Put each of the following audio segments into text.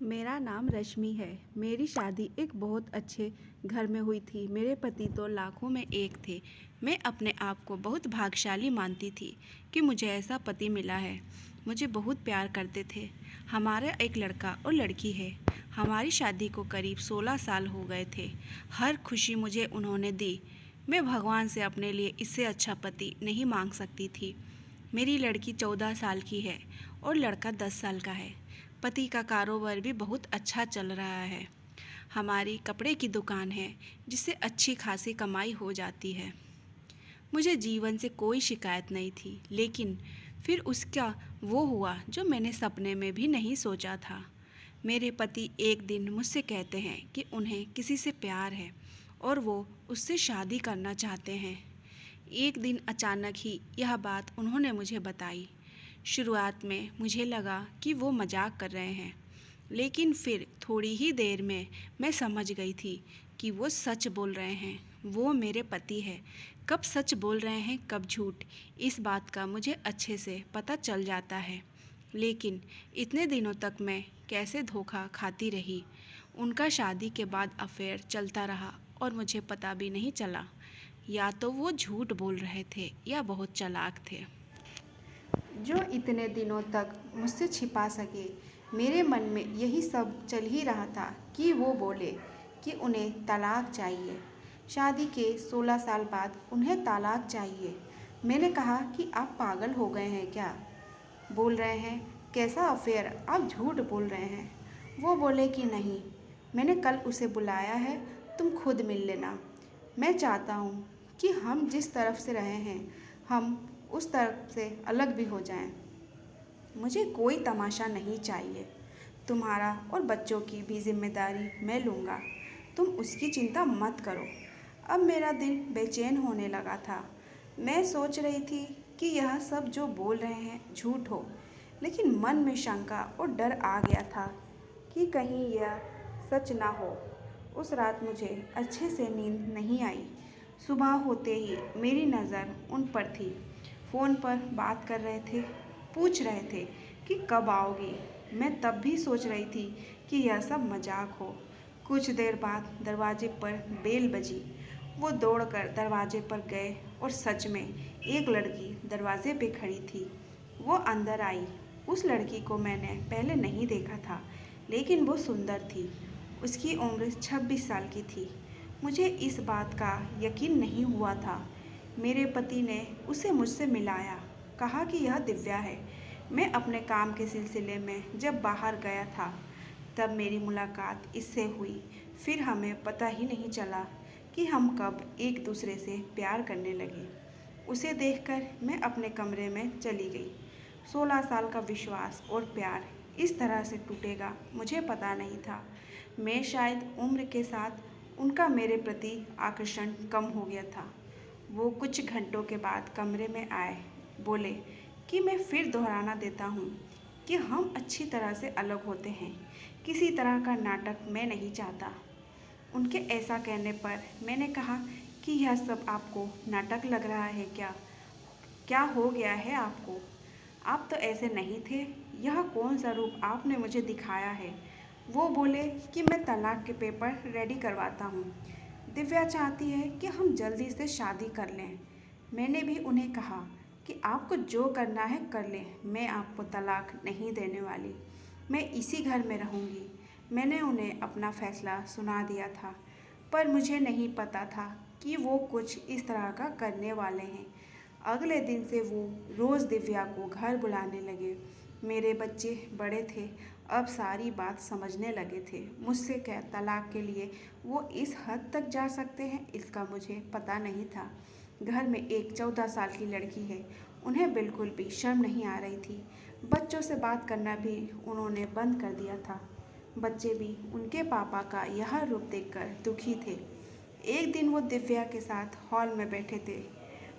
मेरा नाम रश्मि है। मेरी शादी एक बहुत अच्छे घर में हुई थी। मेरे पति तो लाखों में एक थे। मैं अपने आप को बहुत भाग्यशाली मानती थी कि मुझे ऐसा पति मिला है। मुझे बहुत प्यार करते थे। हमारा एक लड़का और लड़की है। हमारी शादी को करीब 16 साल हो गए थे। हर खुशी मुझे उन्होंने दी। मैं भगवान से अपने लिए इससे अच्छा पति नहीं मांग सकती थी। मेरी लड़की 14 साल की है और लड़का 10 साल का है। पति का कारोबार भी बहुत अच्छा चल रहा है। हमारी कपड़े की दुकान है जिससे अच्छी खासी कमाई हो जाती है। मुझे जीवन से कोई शिकायत नहीं थी, लेकिन फिर उसका वो हुआ जो मैंने सपने में भी नहीं सोचा था। मेरे पति एक दिन मुझसे कहते हैं कि उन्हें किसी से प्यार है और वो उससे शादी करना चाहते हैं। एक दिन अचानक ही यह बात उन्होंने मुझे बताई। शुरुआत में मुझे लगा कि वो मजाक कर रहे हैं, लेकिन फिर थोड़ी ही देर में मैं समझ गई थी कि वो सच बोल रहे हैं। वो मेरे पति है। कब सच बोल रहे हैं कब झूठ, इस बात का मुझे अच्छे से पता चल जाता है। लेकिन इतने दिनों तक मैं कैसे धोखा खाती रही। उनका शादी के बाद अफेयर चलता रहा और मुझे पता भी नहीं चला। या तो वो झूठ बोल रहे थे या बहुत चालाक थे, जो इतने दिनों तक मुझसे छिपा सके। मेरे मन में यही सब चल ही रहा था कि वो बोले कि उन्हें तलाक चाहिए। शादी के 16 साल बाद उन्हें तलाक चाहिए। मैंने कहा कि आप पागल हो गए हैं क्या? बोल रहे हैं कैसा अफेयर, आप झूठ बोल रहे हैं। वो बोले कि नहीं, मैंने कल उसे बुलाया है, तुम खुद मिल लेना। मैं चाहता हूँ कि हम जिस तरफ से रहे हैं हम उस तरफ से अलग भी हो जाएं। मुझे कोई तमाशा नहीं चाहिए। तुम्हारा और बच्चों की भी जिम्मेदारी मैं लूँगा, तुम उसकी चिंता मत करो। अब मेरा दिल बेचैन होने लगा था। मैं सोच रही थी कि यह सब जो बोल रहे हैं झूठ हो, लेकिन मन में शंका और डर आ गया था कि कहीं यह सच ना हो। उस रात मुझे अच्छे से नींद नहीं आई। सुबह होते ही मेरी नज़र उन पर थी। फ़ोन पर बात कर रहे थे, पूछ रहे थे कि कब आओगी। मैं तब भी सोच रही थी कि यह सब मजाक हो। कुछ देर बाद दरवाजे पर बेल बजी। वो दौड़कर दरवाजे पर गए और सच में एक लड़की दरवाजे पे खड़ी थी। वो अंदर आई। उस लड़की को मैंने पहले नहीं देखा था, लेकिन वो सुंदर थी। उसकी उम्र 26 साल की थी। मुझे इस बात का यकीन नहीं हुआ था। मेरे पति ने उसे मुझसे मिलाया, कहा कि यह दिव्या है। मैं अपने काम के सिलसिले में जब बाहर गया था तब मेरी मुलाकात इससे हुई। फिर हमें पता ही नहीं चला कि हम कब एक दूसरे से प्यार करने लगे। उसे देखकर मैं अपने कमरे में चली गई। 16 साल का विश्वास और प्यार इस तरह से टूटेगा मुझे पता नहीं था। मैं शायद उम्र के साथ उनका मेरे प्रति आकर्षण कम हो गया था। वो कुछ घंटों के बाद कमरे में आए, बोले कि मैं फिर दोहराना देता हूँ कि हम अच्छी तरह से अलग होते हैं। किसी तरह का नाटक मैं नहीं चाहता। उनके ऐसा कहने पर मैंने कहा कि यह सब आपको नाटक लग रहा है क्या? क्या हो गया है आपको? आप तो ऐसे नहीं थे। यह कौन सा रूप आपने मुझे दिखाया है? वो बोले कि मैं तलाक के पेपर रेडी करवाता हूँ। दिव्या चाहती है कि हम जल्दी से शादी कर लें। मैंने भी उन्हें कहा कि आपको जो करना है कर लें, मैं आपको तलाक नहीं देने वाली। मैं इसी घर में रहूँगी। मैंने उन्हें अपना फैसला सुना दिया था, पर मुझे नहीं पता था कि वो कुछ इस तरह का करने वाले हैं। अगले दिन से वो रोज़ दिव्या को घर बुलाने लगे। मेरे बच्चे बड़े थे, अब सारी बात समझने लगे थे। मुझसे क्या तलाक के लिए वो इस हद तक जा सकते हैं, इसका मुझे पता नहीं था। घर में एक 14 साल की लड़की है। उन्हें बिल्कुल भी शर्म नहीं आ रही थी। बच्चों से बात करना भी उन्होंने बंद कर दिया था। बच्चे भी उनके पापा का यह रूप देखकर दुखी थे। एक दिन वो दिव्या के साथ हॉल में बैठे थे।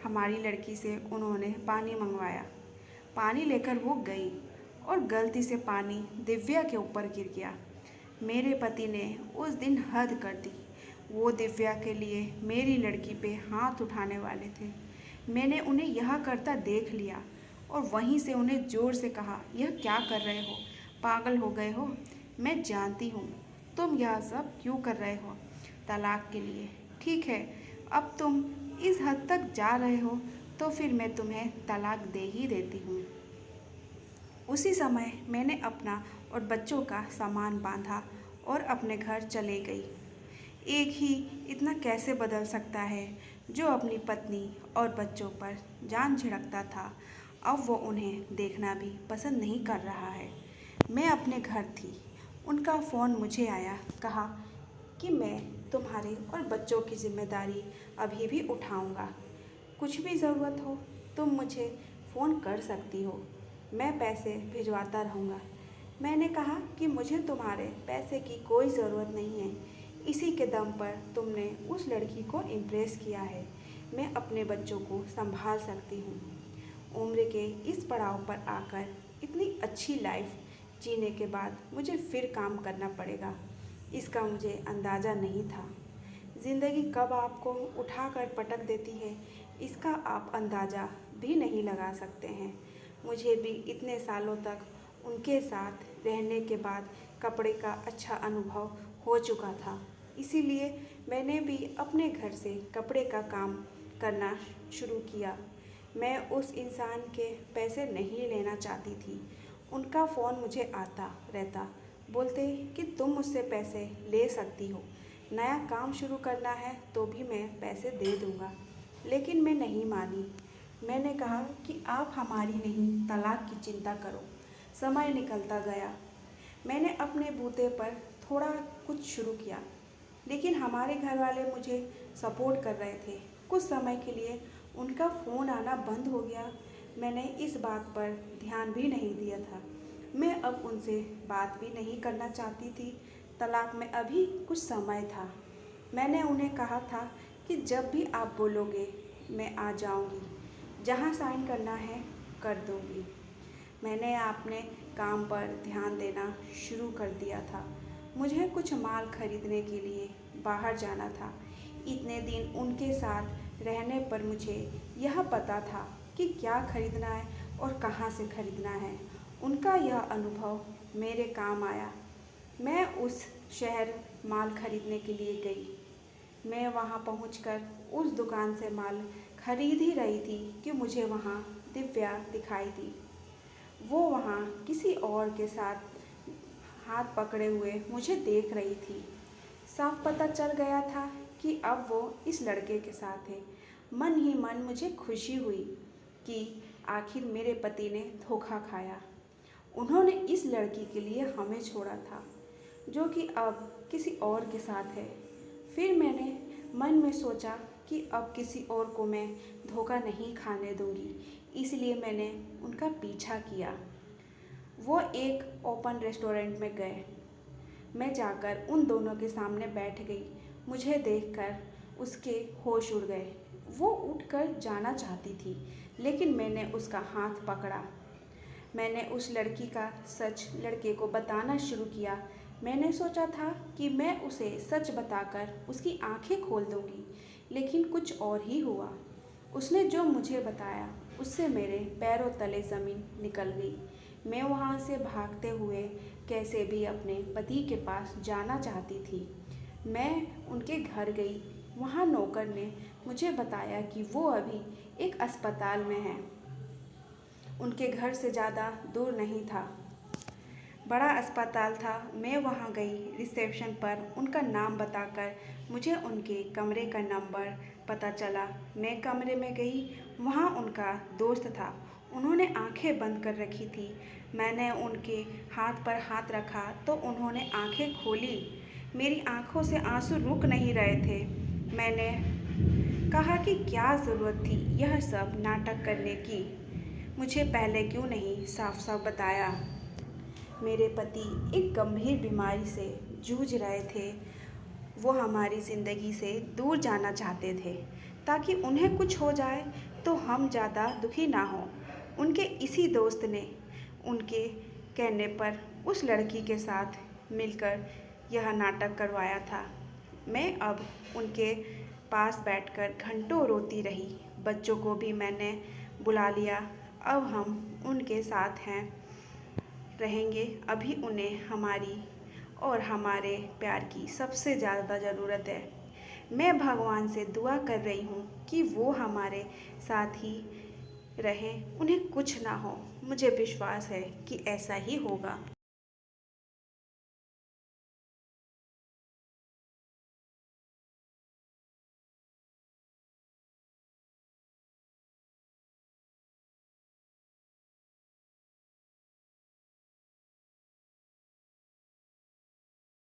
हमारी लड़की से उन्होंने पानी मंगवाया। पानी लेकर वो गई और गलती से पानी दिव्या के ऊपर गिर गया। मेरे पति ने उस दिन हद कर दी। वो दिव्या के लिए मेरी लड़की पे हाथ उठाने वाले थे। मैंने उन्हें यह करता देख लिया और वहीं से उन्हें ज़ोर से कहा, यह क्या कर रहे हो? पागल हो गए हो? मैं जानती हूँ तुम यह सब क्यों कर रहे हो, तलाक के लिए। ठीक है, अब तुम इस हद तक जा रहे हो तो फिर मैं तुम्हें तलाक दे ही देती हूँ। उसी समय मैंने अपना और बच्चों का सामान बांधा और अपने घर चले गई। एक ही इतना कैसे बदल सकता है? जो अपनी पत्नी और बच्चों पर जान छिड़कता था, अब वो उन्हें देखना भी पसंद नहीं कर रहा है। मैं अपने घर थी, उनका फ़ोन मुझे आया। कहा कि मैं तुम्हारे और बच्चों की जिम्मेदारी अभी भी उठाऊंगा। कुछ भी ज़रूरत हो तुम मुझे फ़ोन कर सकती हो, मैं पैसे भिजवाता रहूँगा। मैंने कहा कि मुझे तुम्हारे पैसे की कोई ज़रूरत नहीं है, इसी के दम पर तुमने उस लड़की को इम्प्रेस किया है। मैं अपने बच्चों को संभाल सकती हूँ। उम्र के इस पड़ाव पर आकर इतनी अच्छी लाइफ जीने के बाद मुझे फिर काम करना पड़ेगा, इसका मुझे अंदाज़ा नहीं था। ज़िंदगी कब आपको उठाकर पटक देती है, इसका आप अंदाज़ा भी नहीं लगा सकते हैं। मुझे भी इतने सालों तक उनके साथ रहने के बाद कपड़े का अच्छा अनुभव हो चुका था, इसीलिए मैंने भी अपने घर से कपड़े का काम करना शुरू किया। मैं उस इंसान के पैसे नहीं लेना चाहती थी। उनका फ़ोन मुझे आता रहता, बोलते कि तुम मुझसे पैसे ले सकती हो, नया काम शुरू करना है तो भी मैं पैसे दे दूँगा। लेकिन मैं नहीं मानी। मैंने कहा कि आप हमारी नहीं, तलाक की चिंता करो। समय निकलता गया। मैंने अपने बूते पर थोड़ा कुछ शुरू किया, लेकिन हमारे घर वाले मुझे सपोर्ट कर रहे थे। कुछ समय के लिए उनका फ़ोन आना बंद हो गया। मैंने इस बात पर ध्यान भी नहीं दिया था। मैं अब उनसे बात भी नहीं करना चाहती थी। तलाक में अभी कुछ समय था। मैंने उन्हें कहा था कि जब भी आप बोलोगे मैं आ जाऊंगी, जहां साइन करना है कर दूंगी। मैंने अपने काम पर ध्यान देना शुरू कर दिया था। मुझे कुछ माल खरीदने के लिए बाहर जाना था। इतने दिन उनके साथ रहने पर मुझे यह पता था कि क्या खरीदना है और कहाँ से खरीदना है। उनका यह अनुभव मेरे काम आया। मैं उस शहर माल खरीदने के लिए गई। मैं वहां पहुंचकर उस दुकान से माल खरीद ही रही थी कि मुझे वहां दिव्या दिखाई दी। वो वहां किसी और के साथ हाथ पकड़े हुए मुझे देख रही थी। साफ पता चल गया था कि अब वो इस लड़के के साथ है। मन ही मन मुझे खुशी हुई कि आखिर मेरे पति ने धोखा खाया। उन्होंने इस लड़की के लिए हमें छोड़ा था, जो कि अब किसी और के साथ है। फिर मैंने मन में सोचा कि अब किसी और को मैं धोखा नहीं खाने दूंगी, इसलिए मैंने उनका पीछा किया। वो एक ओपन रेस्टोरेंट में गए। मैं जाकर उन दोनों के सामने बैठ गई। मुझे देखकर उसके होश उड़ गए। वो उठकर जाना चाहती थी, लेकिन मैंने उसका हाथ पकड़ा। मैंने उस लड़की का सच लड़के को बताना शुरू किया। मैंने सोचा था कि मैं उसे सच बताकर उसकी आंखें खोल दूंगी, लेकिन कुछ और ही हुआ। उसने जो मुझे बताया उससे मेरे पैरों तले ज़मीन निकल गई। मैं वहाँ से भागते हुए कैसे भी अपने पति के पास जाना चाहती थी। मैं उनके घर गई। वहाँ नौकर ने मुझे बताया कि वो अभी एक अस्पताल में है। उनके घर से ज़्यादा दूर नहीं था, बड़ा अस्पताल था। मैं वहाँ गई। रिसेप्शन पर उनका नाम बताकर मुझे उनके कमरे का नंबर पता चला। मैं कमरे में गई। वहाँ उनका दोस्त था। उन्होंने आंखें बंद कर रखी थी। मैंने उनके हाथ पर हाथ रखा तो उन्होंने आंखें खोली। मेरी आंखों से आंसू रुक नहीं रहे थे। मैंने कहा कि क्या ज़रूरत थी यह सब नाटक करने की। मुझे पहले क्यों नहीं साफ साफ बताया। मेरे पति एक गंभीर बीमारी से जूझ रहे थे। वो हमारी ज़िंदगी से दूर जाना चाहते थे ताकि उन्हें कुछ हो जाए तो हम ज़्यादा दुखी ना हों। उनके इसी दोस्त ने उनके कहने पर उस लड़की के साथ मिलकर यह नाटक करवाया था। मैं अब उनके पास बैठकर घंटों रोती रही। बच्चों को भी मैंने बुला लिया। अब हम उनके साथ हैं, रहेंगे। अभी उन्हें हमारी और हमारे प्यार की सबसे ज़्यादा ज़रूरत है। मैं भगवान से दुआ कर रही हूँ कि वो हमारे साथ ही रहें, उन्हें कुछ ना हो। मुझे विश्वास है कि ऐसा ही होगा।